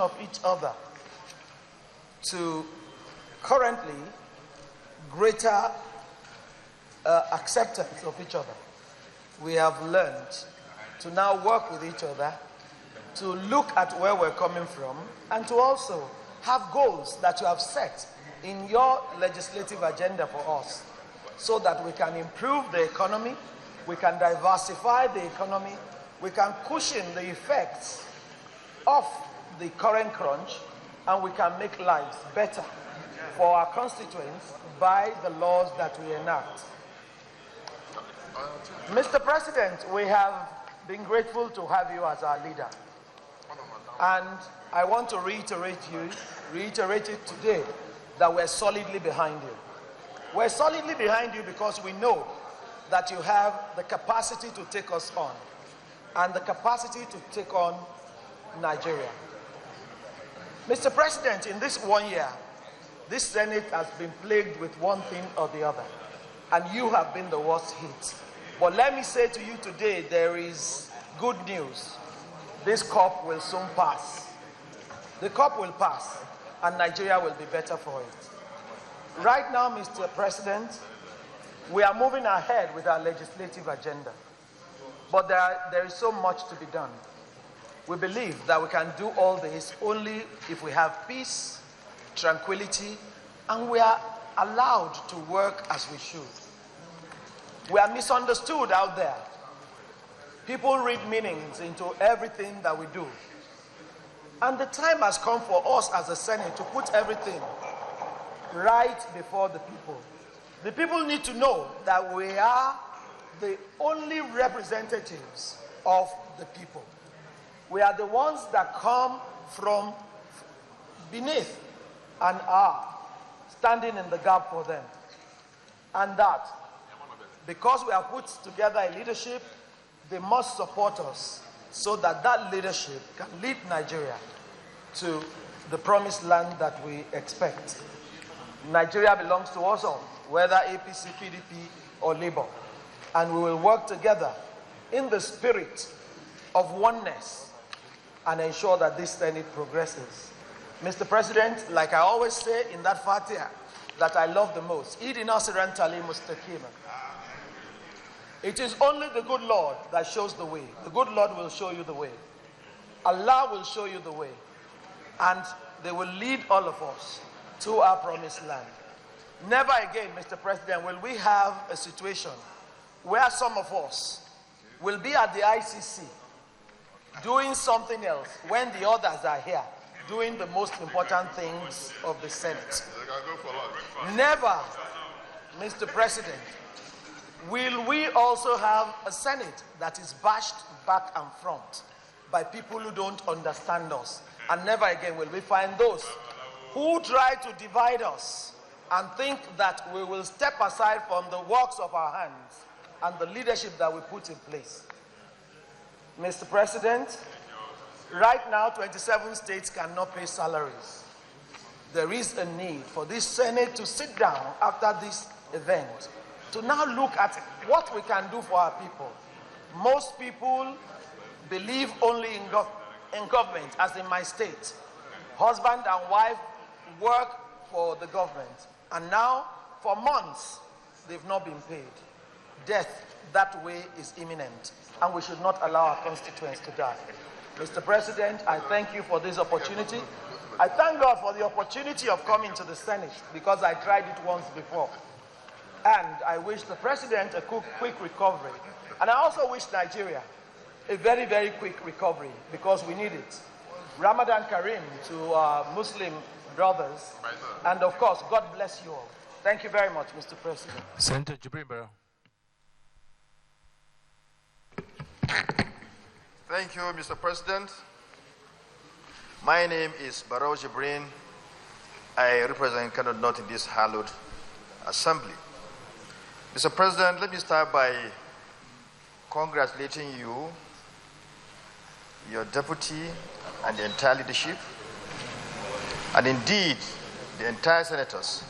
of each other to currently greater acceptance of each other. We have learned to now work with each other, to look at where we're coming from, and to also have goals that you have set in your legislative agenda for us, so that we can improve the economy, we can diversify the economy, we can cushion the effects of the current crunch, and we can make lives better for our constituents by the laws that we enact. Mr. President, we have been grateful to have you as our leader. And I want to reiterate it today that we're solidly behind you. We're solidly behind you because we know that you have the capacity to take us on and the capacity to take on Nigeria. Mr. President, in this 1 year, this Senate has been plagued with one thing or the other, and you have been the worst hit. But let me say to you today, there is good news. This COP will soon pass. The COP will pass, and Nigeria will be better for it. Right now, Mr. President, we are moving ahead with our legislative agenda. But there is so much to be done. We believe that we can do all this only if we have peace, tranquility, and we are allowed to work as we should. We are misunderstood out there. People read meanings into everything that we do. And the time has come for us as a Senate to put everything right before the people. The people need to know that we are the only representatives of the people. We are the ones that come from beneath and are standing in the gap for them. And that, because we have put together a leadership, they must support us so that that leadership can lead Nigeria to the promised land that we expect. Nigeria belongs to us all, whether APC, PDP, or Labour. And we will work together in the spirit of oneness and ensure that this Senate progresses. Mr. President, like I always say in that Fatiha that I love the most, Idina Sirantali Mustaqima. It is only the good Lord that shows the way. The good Lord will show you the way. Allah will show you the way. And they will lead all of us to our promised land. Never again, Mr. President, will we have a situation where some of us will be at the ICC doing something else when the others are here doing the most important things of the Senate. Never, Mr. President, will we also have a Senate that is bashed back and front by people who don't understand us. And never again will we find those who try to divide us and think that we will step aside from the works of our hands and the leadership that we put in place. Mr. President, right now 27 states cannot pay salaries. There is a need for this Senate to sit down after this event to now look at what we can do for our people. Most people believe only in government, as in my state. Husband and wife work for the government, and now for months they've not been paid. Death that way is imminent, and we should not allow our constituents to die. Mr. President, I thank you for this opportunity. I thank God for the opportunity of coming to the Senate, because I tried it once before. And I wish the President a quick recovery. And I also wish Nigeria a very, very quick recovery, because we need it. Ramadan Kareem to our Muslim brothers. And of course, God bless you all. Thank you very much, Mr. President. Senator Jibrin Barrow. Thank you, Mr. President. My name is Barrow Jibrin. I represent Kano North in this hallowed assembly. Mr. President, let me start by congratulating you, your deputy, and the entire leadership, and indeed the entire senators,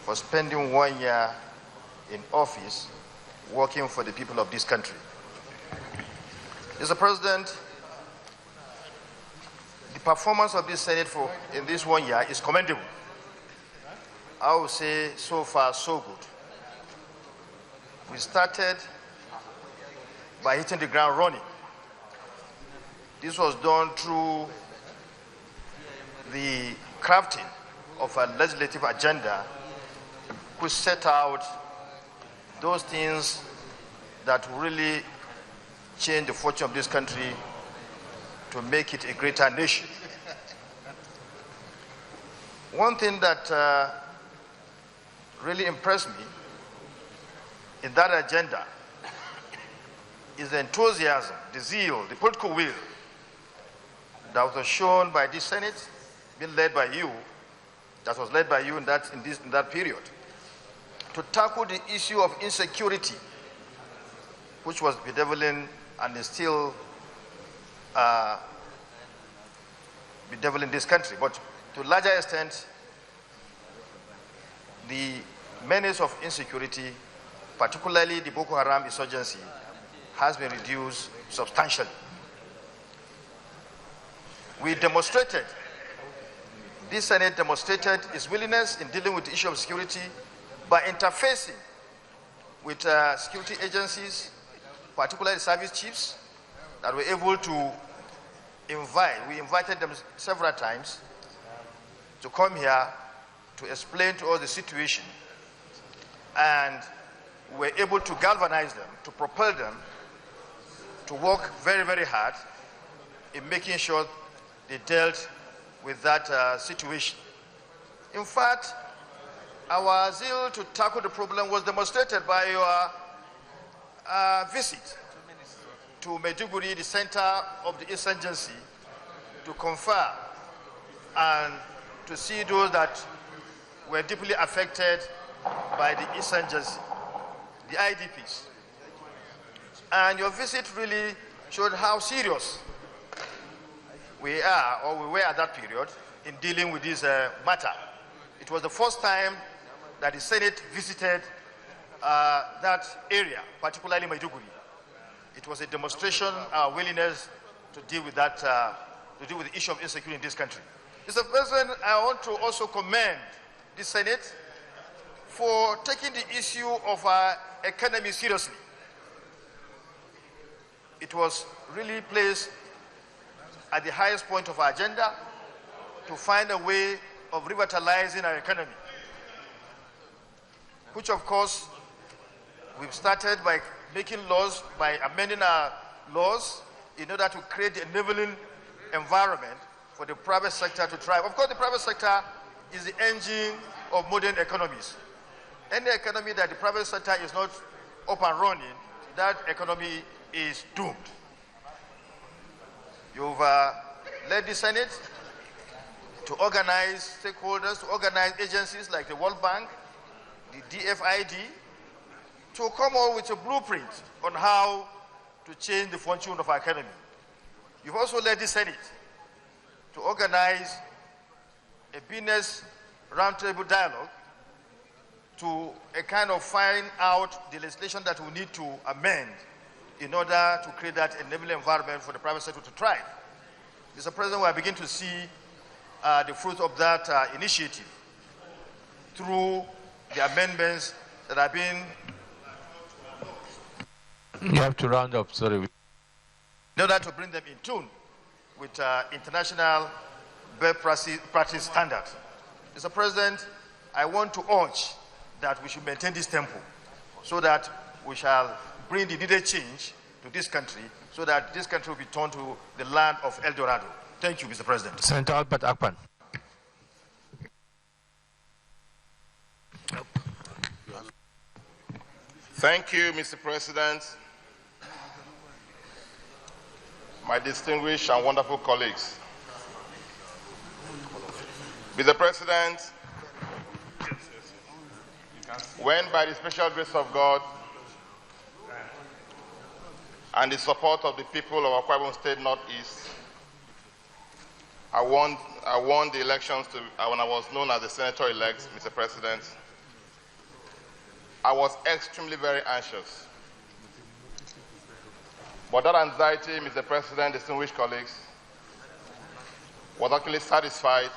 for spending 1 year in office working for the people of this country. Mr. President, the performance of this Senate in this 1 year is commendable. I would say so far so good. We started by hitting the ground running. This was done through the crafting of a legislative agenda which set out those things that really change the fortune of this country to make it a greater nation. One thing that really impressed me in that agenda is the enthusiasm, the zeal, the political will that was shown by this Senate, being led by you, that was led by you in that period, to tackle the issue of insecurity, which was bedeviling and is still bedeviling this country. But to a larger extent, the menace of insecurity, particularly the Boko Haram insurgency, has been reduced substantially. We demonstrated, this Senate demonstrated its willingness in dealing with the issue of security by interfacing with security agencies, particularly service chiefs, that were able to we invited them several times to come here to explain to us the situation, and we were able to galvanize them, to propel them to work very, very hard in making sure they dealt with that situation. In fact, our zeal to tackle the problem was demonstrated by your visit to Maiduguri, the center of the insurgency, to confer and to see those that were deeply affected by the insurgency, the IDPs. And your visit really showed how serious we are, or we were at that period, in dealing with this matter. It was the first time that the Senate visited that area, particularly Maiduguri. It was a demonstration of our willingness to deal with that, to deal with the issue of insecurity in this country. Mr. President, I want to also commend the Senate for taking the issue of our economy seriously. It was really placed at the highest point of our agenda to find a way of revitalizing our economy, which of course we've started by making laws, by amending our laws in order to create the enabling environment for the private sector to thrive. Of course, the private sector is the engine of modern economies. Any economy that the private sector is not up and running, that economy is doomed. You've led the Senate to organize stakeholders, to organize agencies like the World Bank, the DFID, to come up with a blueprint on how to change the fortune of our economy. You've also led the Senate to organize a business roundtable dialogue to a kind of find out the legislation that we need to amend in order to create that enabling environment for the private sector to thrive. Mr. President, we are beginning to see the fruit of that initiative through the amendments that have been... You have to round up, sorry. In order to bring them in tune with international best practice standards. Mr. President, I want to urge that we should maintain this tempo so that we shall bring the needed change to this country so that this country will be turned to the land of El Dorado. Thank you, Mr. President. Senator Albert Akpan. Thank you, Mr. President. My distinguished and wonderful colleagues. Mr. President, when by the special grace of God and the support of the people of Akwa Ibom State Northeast, I won the elections when I was known as the senator-elect, Mr. President. I was extremely very anxious. But that anxiety, Mr. President, distinguished colleagues, was actually satisfied